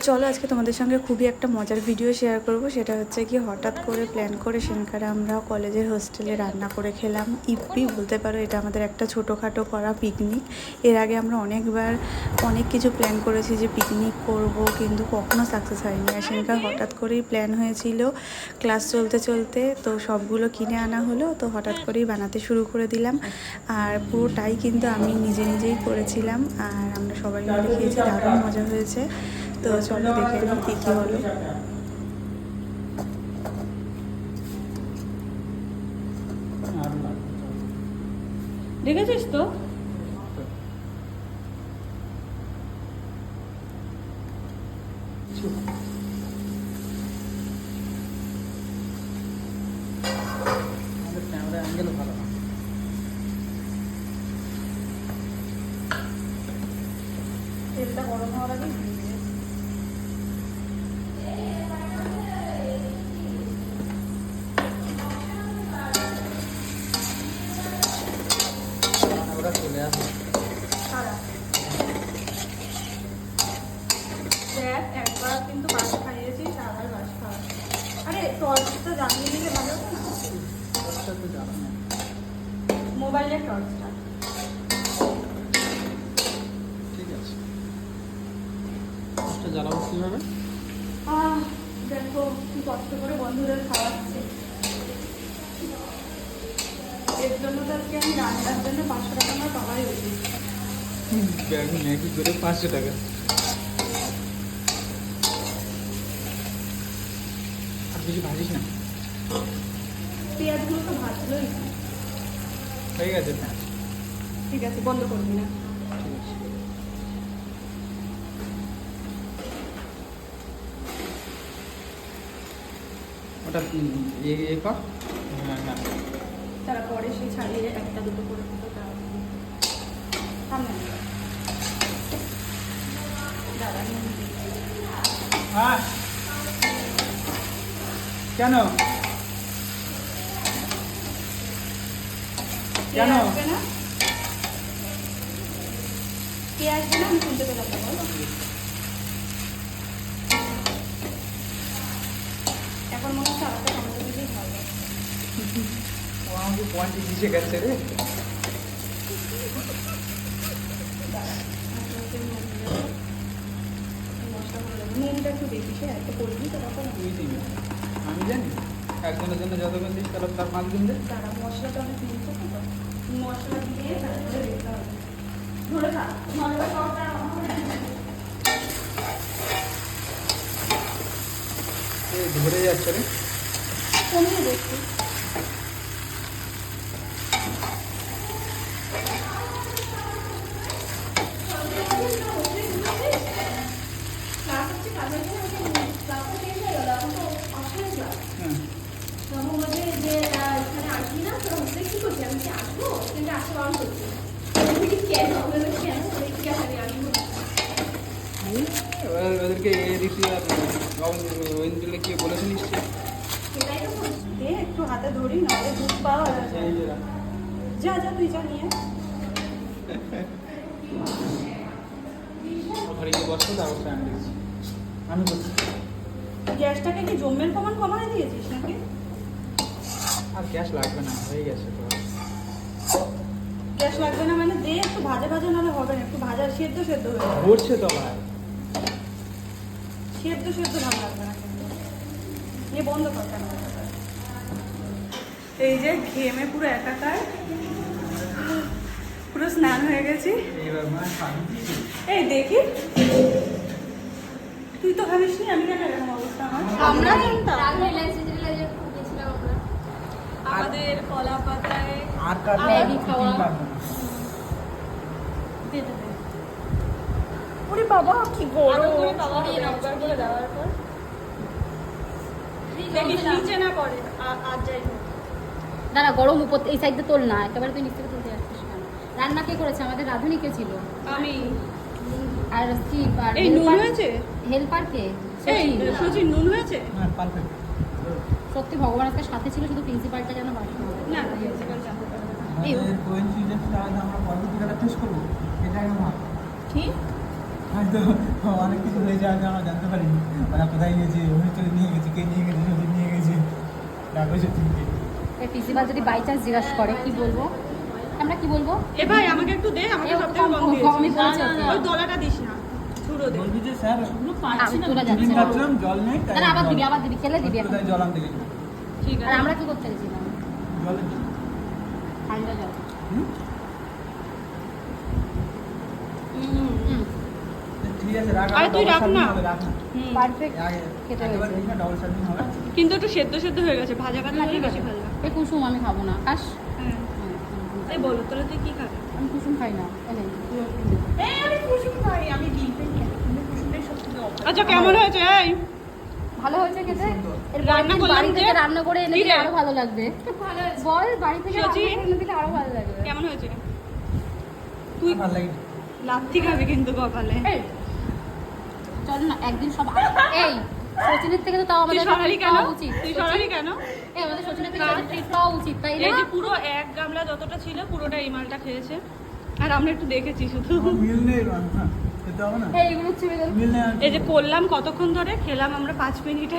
চলো আজকে তোমাদের সঙ্গে খুবই একটা মজার ভিডিও শেয়ার করব। সেটা হচ্ছে কি, হঠাৎ করে প্ল্যান করে সেখানে আমরা কলেজের হোস্টেলে রান্না করে খেলাম। ইপ্পি বলতে পারো, এটা আমাদের একটা ছোটোখাটো করা পিকনিক। এর আগে আমরা অনেকবার অনেক কিছু প্ল্যান করেছি যে পিকনিক করব, কিন্তু কখনো সাকসেস হয়নি। আর সেখানে হঠাৎ করেই প্ল্যান হয়েছিল ক্লাস চলতে চলতে, তো সবগুলো কিনে আনা হলো, তো হঠাৎ করেই বানাতে শুরু করে দিলাম। আর পুরোটাই কিন্তু আমি নিজেই করেছিলাম, আর আমরা সবাই মিলে খেয়েছি, দারুণ মজা হয়েছে। তো চলো দেখে নিই কী কী হলো। দেখেছিস তো ক্যামেরা অ্যাঙ্গেল ভালো না। তেলটা গরম হওয়ার আগে ওরা চলে আসে। দেখ, একবার কিন্তু বাস খাইয়েছিস, আবার বাস খাওয়া। আরে টর্চটা জ্বালিয়ে দিলে ভালো হতো না? ওটা তো জানা না। মোবাইলের টর্চটা। ঠিক আছে, ওটা জ্বালাবো কীভাবে? দেখো কি কষ্ট করে বন্ধুদের খাওয়াচ্ছে। এর জন্য তো আজকে আমি রান্নার জন্য 500 টাকা আমার পাওয়াই উচিত। ব্যাগ ম্যাগি করে 500 টাকা। আর কিছু ভাজিস না? পেঁয়াজগুলো তো ভাজলোই না। হয়ে গেছে। হ্যাঁ ঠিক আছে, বন্ধ করবি না। ঠিক আছে। ওটা এ কর। হ্যাঁ হ্যাঁ, তারপরে সে ছাড়িয়ে একটা দুটো করে দিতো। সামনে দাদা হ্যাঁ। কেন কেন? আসবে না, কে আসবে না, আমি শুনতে পেলাম না, বলো। এখন মনে হচ্ছে আলাদা টমেটো দিলেই ভালো। ও আমাকে পয়েন্টে কিসে গেছে রে? নুনটা একটু বেশি, সে এত করবি তো তখন তুই দিবি, আমি জানি। একজনের জন্য যতক্ষণ দিস তাহলে তার 5 দিন দে। তারা মশলাটা অনেক দিন তো, মশলা দিয়ে তারপরে দিতে হবে। ধরে খা, মশলা সবটা ধরে যাচ্ছে রে। কমিয়ে দেখছি। ওদেরকে এ দিতে আর রবীন্দ্রকে কি বলেছে নিশ্চয়ই। একটু হাতে ধরি, নাহলে দুধ পাওয়া যায়। যা যা, তুই যা নিয়ে। ঘরে গিয়ে বসো, তারপর আমি দেখছি। আমি বলছি গ্যাসটাকে কি জমের কমান কমানো দিয়েছিস নাকি? আর গ্যাস লাগবে না, হয়ে গেছে তো। গ্যাস লাগবে না মানে দে, একটু ভাজা ভাজা নাহলে হবে না। একটু ভাজা সেদ্ধ সেদ্ধ হয়ে যাবে। ভরছে তো ভাই। সেদ্ধ সেদ্ধ ভালো লাগবে না কিন্তু। এ বন্ধ কর কেন? এই যে ঘেমে পুরো একাকার, পুরো স্নান হয়ে গেছি। এইবার মানে এই দেখি, তুই তো ভাবিস নি আমি কেন এরকম অবস্থা আমার। আমরা জানতাম আমাদের কলা পাতায় আর ম্যাগি খাওয়া। ওরে বাবা কি গরম! করে দেওয়ার পর দেখিস নিচে না পড়ে। আর যাই হোক, দাঁড়া, গরম উপর এই সাইডে তোল না, একেবারে তুই নিচে তুলতে আসছিস কেন? রান্না কে করেছে? আমাদের রাঁধুনি কে ছিল? আমি। আর কি এই নুন হয়েছে? হেল্পার কে? এই সুজি নুন হয়েছে? হ্যাঁ পারফেক্ট। সত্যি ভগবান আজকে সাথে ছিল, শুধু প্রিন্সিপালটা যেন বাসে না প্রিন্সিপাল জানতে পারবে না। কোইন্সিডেন্স তাহলে আমরা পদ্ধতিটা টেস্ট করব। এটা কেমন? কি হয়তো অনেক কিছু হয়ে যাওয়া আমরা জানতে পারিনি। ওরা কোথায় গেছে, অভিযোগ নিয়ে গেছে, কে নিয়ে গেছে, যদি নিয়ে গেছে তারপরে সে ঠিক এই প্রিন্সিপাল যদি বাই চান্স জিজ্ঞাসা করে কি বলবো? আমরা কি বলবো? এ ভাই আমাকে একটু দে, আমাকে এ, সবথেকে কম কম, দিয়েছে। আমি বলেছি না, ওকে। ওই দোলাটা দিস না, ধুরো দে। বলবি যে স্যার আমি তোলা যাচ্ছে টিফিন না। খাচ্ছিলাম, জল নেই, তাই তাহলে আবার জল- দিবি, আবার দিবি, খেলে দিবি এখন। তাই জল আনতে গেছি। ঠিক আর আছে। আমরা কি করতে গেছিলাম? জলের ঠান্ডা জল। হুম? হুম। ঠিক আছে, রাখ। আরে তুই double রাখ serving না। হবে, রাখ না। হুম। পারফেক্ট আগে- খেতে একেবারে হয়েছে। দিস না, double serving হবে। কিন্তু একটু সেদ্ধ সেদ্ধ হয়ে গেছে, ভাজা ভাজা হলে বেশি ভালো লাগে। এই কুসুম আমি খাবো না, খাস? হ্যাঁ। এই বলো তাহলে তুই কি খাবি? আমি কুসুম খাই না। এই নে, তুই একটু দে। আমি কুসুম খাই, আমি ডিমটাই খাই। আমি কুসুমটাই সবথেকে আচ্ছা কেমন হয়েছে? এই ভালো হয়েছে খেতে? এর রান্না পরের দিন করলাম বাড়ি যে- থেকে রান্না করে এনে কি দিলে রে? আরো ভালো লাগবে। বল, বাড়ি থেকে রান্না সচি? করে এনে দিলে আরো ভালো লাগবে। কেমন হয়েছে? তুই ভালো লাগে। লাথি খাবে কিন্তু কপালে। এই, চল না একদিন সব এই সচিনের থেকে তো তাও তুই আমাদের সরালি treat কেন? পাওয়া উচিত। তুই সরালি কেন? এই আমাদের সচিনের থেকে ট্রিট পাওয়া উচিত, তাই এই না? যে পুরো এক গামলা যতটা ছিল পুরোটা এই মালটা খেয়েছে, আর আমরা একটু দেখেছি শুধু। আমার মিল নেই, হ্যাঁ, খেতে হবে না। এই এগুলো ছুঁয়ে গেল। মিল নেই, এই যে করলাম কতক্ষণ ধরে, খেলাম আমরা 5 মিনিটে।